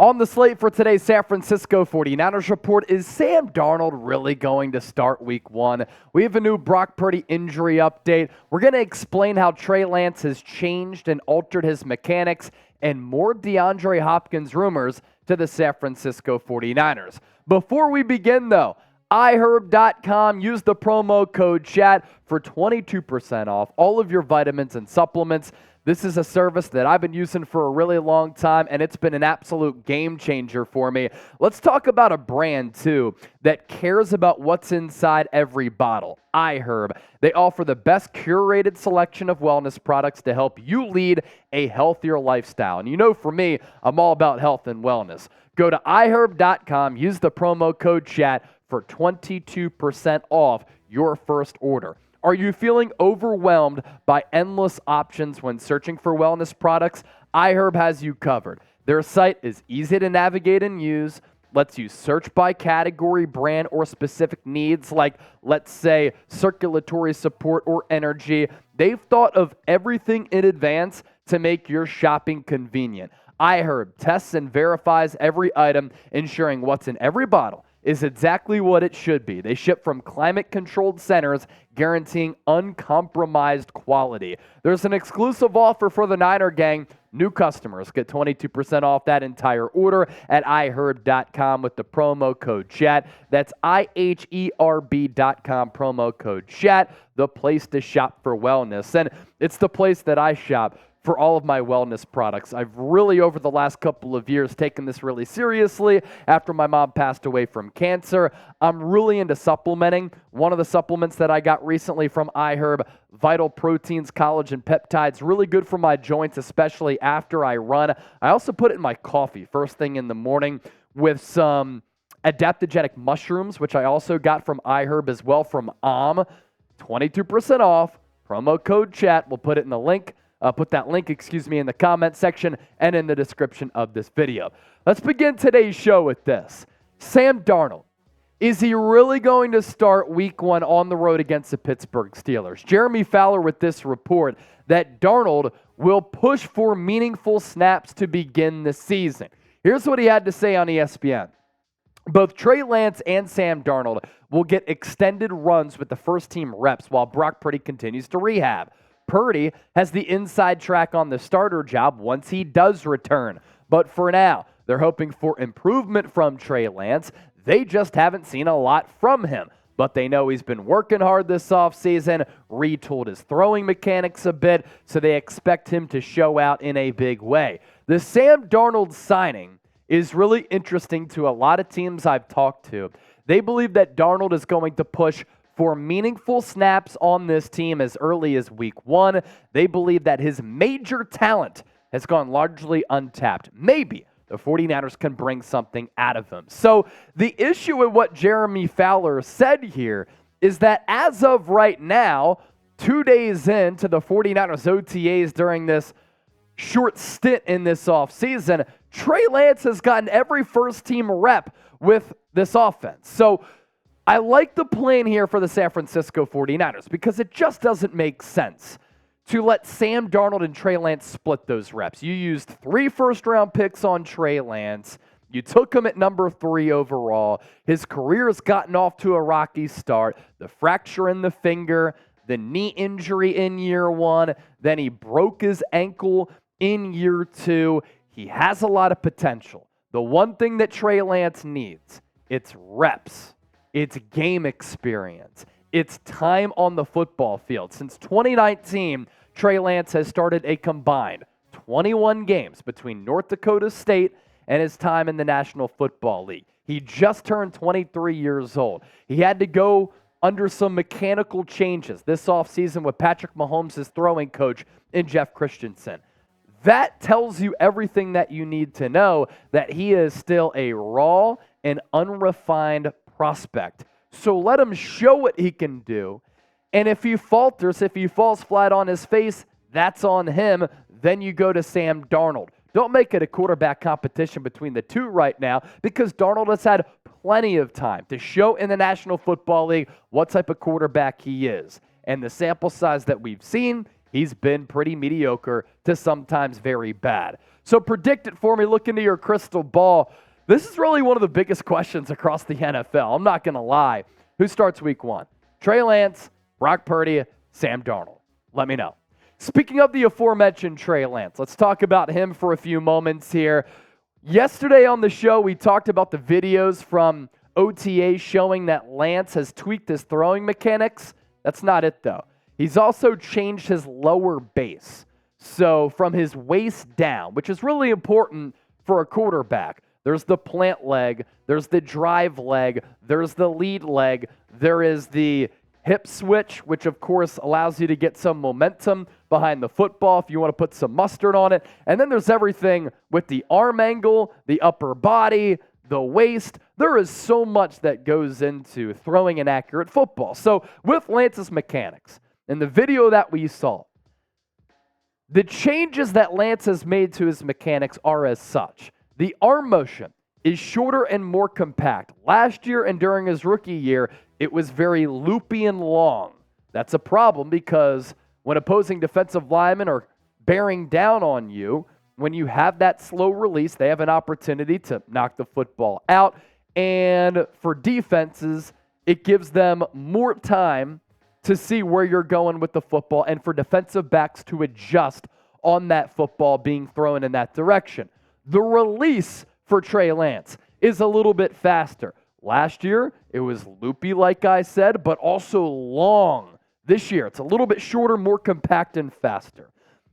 On the slate for today's San Francisco 49ers report, is Sam Darnold really going to start week one? We have a new Brock Purdy injury update. We're going to explain how Trey Lance has changed and altered his mechanics, and more DeAndre Hopkins rumors to the San Francisco 49ers. Before we begin, though, iHerb.com. Use the promo code CHAT for 22% off all of your vitamins and supplements. This is a service that I've been using for a really long time, and it's been an absolute game changer for me. Let's talk about a brand, too, that cares about what's inside every bottle. iHerb. They offer the best curated selection of wellness products to help you lead a healthier lifestyle. And you know, for me, I'm all about health and wellness. Go to iHerb.com. Use the promo code CHAT for 22% off your first order. Are you feeling overwhelmed by endless options when searching for wellness products? iHerb has you covered. Their site is easy to navigate and use, lets you search by category, brand, or specific needs like, let's say, circulatory support or energy. They've thought of everything in advance to make your shopping convenient. iHerb tests and verifies every item, ensuring what's in every bottle is exactly what it should be. They ship from climate-controlled centers, guaranteeing uncompromised quality. There's an exclusive offer for the Niner Gang. New customers get 22% off that entire order at iHerb.com with the promo code CHAT. That's IHERB.com, promo code CHAT, the place to shop for wellness. And it's the place that I shop for all of my wellness products. I've really, over the last couple of years, taken this really seriously. After my mom passed away from cancer, I'm really into supplementing. One of the supplements that I got recently from iHerb, Vital Proteins, Collagen Peptides, really good for my joints, especially after I run. I also put it in my coffee first thing in the morning with some adaptogenic mushrooms, which I also got from iHerb as well from 22% off, promo code CHAT. We'll put it in the link. Put that link, in the comment section and in the description of this video. Let's begin today's show with this. Sam Darnold. Is he really going to start week one on the road against the Pittsburgh Steelers? Jeremy Fowler with this report that Darnold will push for meaningful snaps to begin the season. Here's what he had to say on ESPN. Both Trey Lance and Sam Darnold will get extended runs with the first team reps while Brock Purdy continues to rehab. Purdy has the inside track on the starter job once he does return. But for now, they're hoping for improvement from Trey Lance. They just haven't seen a lot from him. But they know he's been working hard this offseason, retooled his throwing mechanics a bit, so they expect him to show out in a big way. The Sam Darnold signing is really interesting to a lot of teams I've talked to. They believe that Darnold is going to push for meaningful snaps on this team as early as week one. They believe that his major talent has gone largely untapped. Maybe the 49ers can bring something out of him. So the issue with what Jeremy Fowler said here is that as of right now, 2 days into the 49ers OTAs during this short stint in this offseason, Trey Lance has gotten every first-team rep with this offense. So I like the plan here for the San Francisco 49ers because it just doesn't make sense to let Sam Darnold and Trey Lance split those reps. You used 3 first-round picks on Trey Lance. You took him at number 3 overall. His career has gotten off to a rocky start. The fracture in the finger, the knee injury in year 1, then he broke his ankle in year 2. He has a lot of potential. The one thing that Trey Lance needs, it's reps. It's game experience. It's time on the football field. Since 2019, Trey Lance has started a combined 21 games between North Dakota State and his time in the National Football League. He just turned 23 years old. He had to go under some mechanical changes this offseason with Patrick Mahomes' throwing coach and Jeff Christensen. That tells you everything that you need to know that he is still a raw and unrefined prospect. So let him show what he can do. And if he falters, if he falls flat on his face, that's on him. Then you go to Sam Darnold. Don't make it a quarterback competition between the two right now because Darnold has had plenty of time to show in the National Football League what type of quarterback he is. And the sample size that we've seen, he's been pretty mediocre to sometimes very bad. So predict it for me. Look into your crystal ball. This is really one of the biggest questions across the NFL. I'm not going to lie. Who starts week 1? Trey Lance, Brock Purdy, Sam Darnold. Let me know. Speaking of the aforementioned Trey Lance, let's talk about him for a few moments here. Yesterday on the show, we talked about the videos from OTA showing that Lance has tweaked his throwing mechanics. That's not it, though. He's also changed his lower base. So from his waist down, which is really important for a quarterback. There's the plant leg, there's the drive leg, there's the lead leg, there is the hip switch, which of course allows you to get some momentum behind the football if you want to put some mustard on it. And then there's everything with the arm angle, the upper body, the waist. There is so much that goes into throwing an accurate football. So with Lance's mechanics, in the video that we saw, the changes that Lance has made to his mechanics are as such. The arm motion is shorter and more compact. Last year and during his rookie year, it was very loopy and long. That's a problem because when opposing defensive linemen are bearing down on you, when you have that slow release, they have an opportunity to knock the football out. And for defenses, it gives them more time to see where you're going with the football and for defensive backs to adjust on that football being thrown in that direction. The release for Trey Lance is a little bit faster. Last year, it was loopy, like I said, but also long. This year, it's a little bit shorter, more compact, and faster.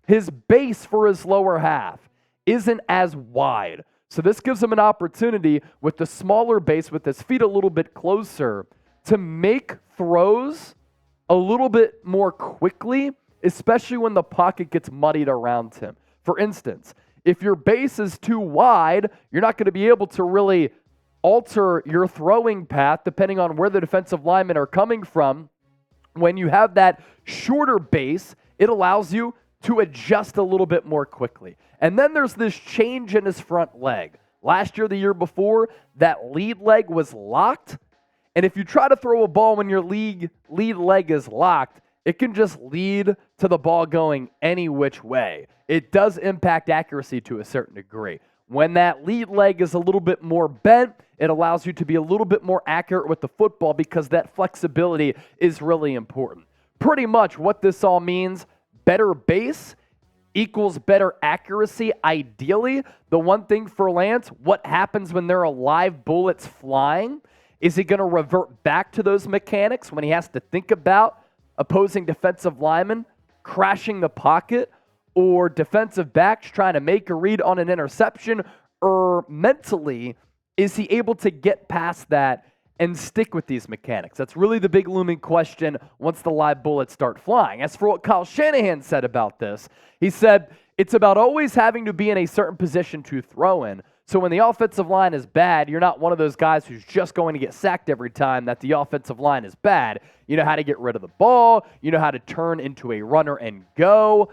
His base for his lower half isn't as wide. So this gives him an opportunity with the smaller base, with his feet a little bit closer, to make throws a little bit more quickly, especially when the pocket gets muddied around him. For instance, if your base is too wide, you're not going to be able to really alter your throwing path depending on where the defensive linemen are coming from. When you have that shorter base, it allows you to adjust a little bit more quickly. And then there's this change in his front leg. Last year, the year before, that lead leg was locked. And if you try to throw a ball when your lead leg is locked, it can just lead to the ball going any which way. It does impact accuracy to a certain degree. When that lead leg is a little bit more bent, it allows you to be a little bit more accurate with the football because that flexibility is really important. Pretty much what this all means, better base equals better accuracy, ideally. The one thing for Lance, what happens when there are live bullets flying? Is he going to revert back to those mechanics when he has to think about opposing defensive linemen crashing the pocket or defensive backs trying to make a read on an interception? Or mentally, is he able to get past that and stick with these mechanics? That's really the big looming question once the live bullets start flying. As for what Kyle Shanahan said about this, he said, it's about always having to be in a certain position to throw in. So when the offensive line is bad, you're not one of those guys who's just going to get sacked every time that the offensive line is bad. You know how to get rid of the ball. You know how to turn into a runner and go.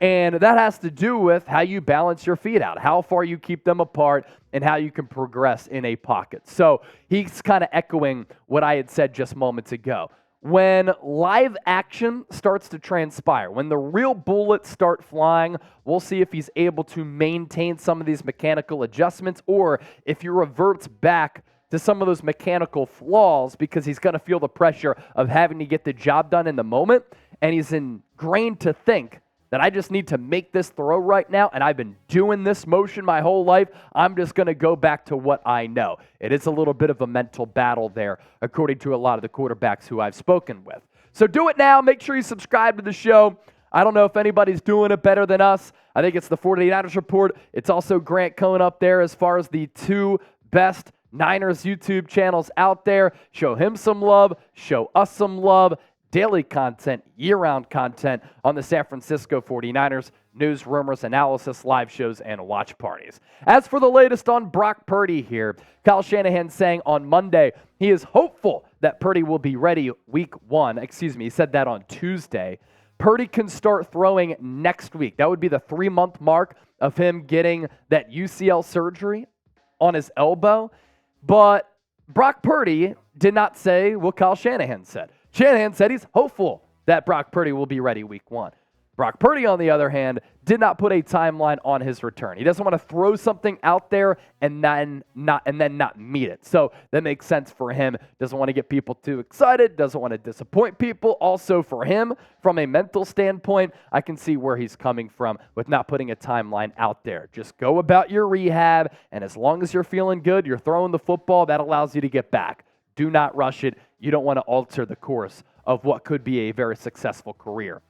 And that has to do with how you balance your feet out, how far you keep them apart, and how you can progress in a pocket. So he's kind of echoing what I had said just moments ago. When live action starts to transpire, when the real bullets start flying, we'll see if he's able to maintain some of these mechanical adjustments or if he reverts back to some of those mechanical flaws because he's going to feel the pressure of having to get the job done in the moment, and he's ingrained to think that I just need to make this throw right now, and I've been doing this motion my whole life. I'm just going to go back to what I know. It is a little bit of a mental battle there, according to a lot of the quarterbacks who I've spoken with. So do it now. Make sure you subscribe to the show. I don't know if anybody's doing it better than us. I think it's the 49ers Report. It's also Grant Cohn up there as far as the two best Niners YouTube channels out there. Show him some love. Show us some love. Daily content, year-round content on the San Francisco 49ers, news, rumors, analysis, live shows, and watch parties. As for the latest on Brock Purdy here, Kyle Shanahan saying on Monday he is hopeful that Purdy will be ready week 1. He said that on Tuesday. Purdy can start throwing next week. That would be the 3-month mark of him getting that UCL surgery on his elbow. But Brock Purdy did not say what Kyle Shanahan said. Shanahan said he's hopeful that Brock Purdy will be ready week 1. Brock Purdy, on the other hand, did not put a timeline on his return. He doesn't want to throw something out there and then not meet it. So that makes sense for him. Doesn't want to get people too excited, doesn't want to disappoint people. Also for him, from a mental standpoint, I can see where he's coming from with not putting a timeline out there. Just go about your rehab, and as long as you're feeling good, you're throwing the football, that allows you to get back. Do not rush it. You don't want to alter the course of what could be a very successful career.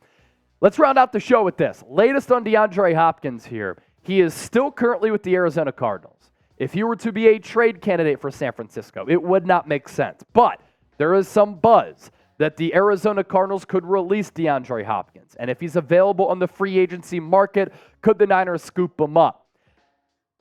Let's round out the show with this. Latest on DeAndre Hopkins here. He is still currently with the Arizona Cardinals. If he were to be a trade candidate for San Francisco, it would not make sense. But there is some buzz that the Arizona Cardinals could release DeAndre Hopkins. And if he's available on the free agency market, could the Niners scoop him up?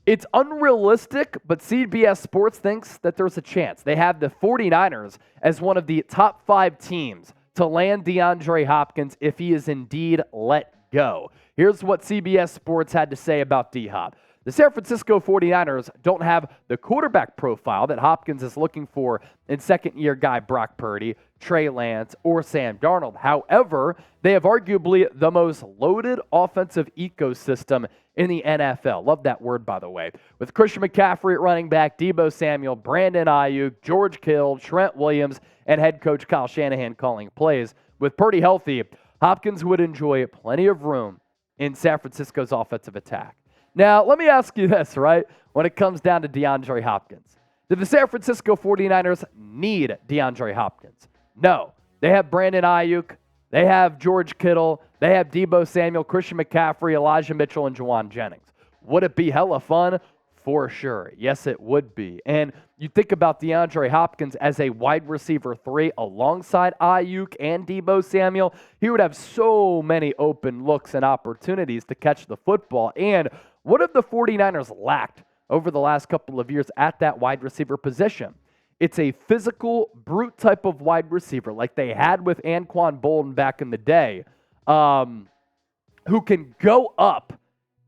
It's unrealistic, but CBS Sports thinks that there's a chance. They have the 49ers as one of the top 5 teams to land DeAndre Hopkins if he is indeed let go. Here's what CBS Sports had to say about D-Hop. The San Francisco 49ers don't have the quarterback profile that Hopkins is looking for in second-year guy Brock Purdy, Trey Lance, or Sam Darnold. However, they have arguably the most loaded offensive ecosystem in the NFL. Love that word, by the way. With Christian McCaffrey at running back, Deebo Samuel, Brandon Ayuk, George Kittle, Trent Williams, and head coach Kyle Shanahan calling plays. With Purdy healthy, Hopkins would enjoy plenty of room in San Francisco's offensive attack. Now, let me ask you this, right? When it comes down to DeAndre Hopkins, do the San Francisco 49ers need DeAndre Hopkins? No. They have Brandon Ayuk. They have George Kittle. They have Deebo Samuel, Christian McCaffrey, Elijah Mitchell, and Juwan Jennings. Would it be hella fun? For sure. Yes, it would be. And you think about DeAndre Hopkins as a wide receiver 3 alongside Ayuk and Deebo Samuel. He would have so many open looks and opportunities to catch the football. And what have the 49ers lacked over the last couple of years at that wide receiver position? It's a physical, brute type of wide receiver like they had with Anquan Bolden back in the day, who can go up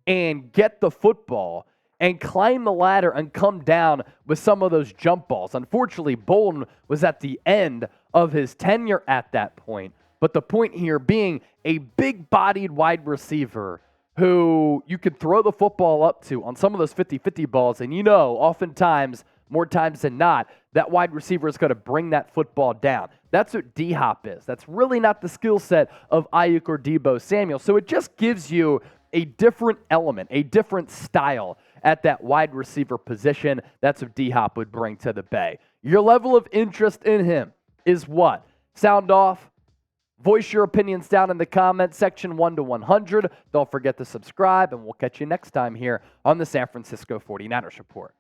and get the football and climb the ladder and come down with some of those jump balls. Unfortunately, Bolden was at the end of his tenure at that point. But the point here being a big-bodied wide receiver who you could throw the football up to on some of those 50-50 balls. And oftentimes, more times than not, that wide receiver is going to bring that football down. That's what D-Hop is. That's really not the skill set of Ayuk or Deebo Samuel. So it just gives you a different element, a different style at that wide receiver position. That's what D-Hop would bring to the Bay. Your level of interest in him is what? Sound off? Voice your opinions down in the comments section 1 to 100. Don't forget to subscribe, and we'll catch you next time here on the San Francisco 49ers Report.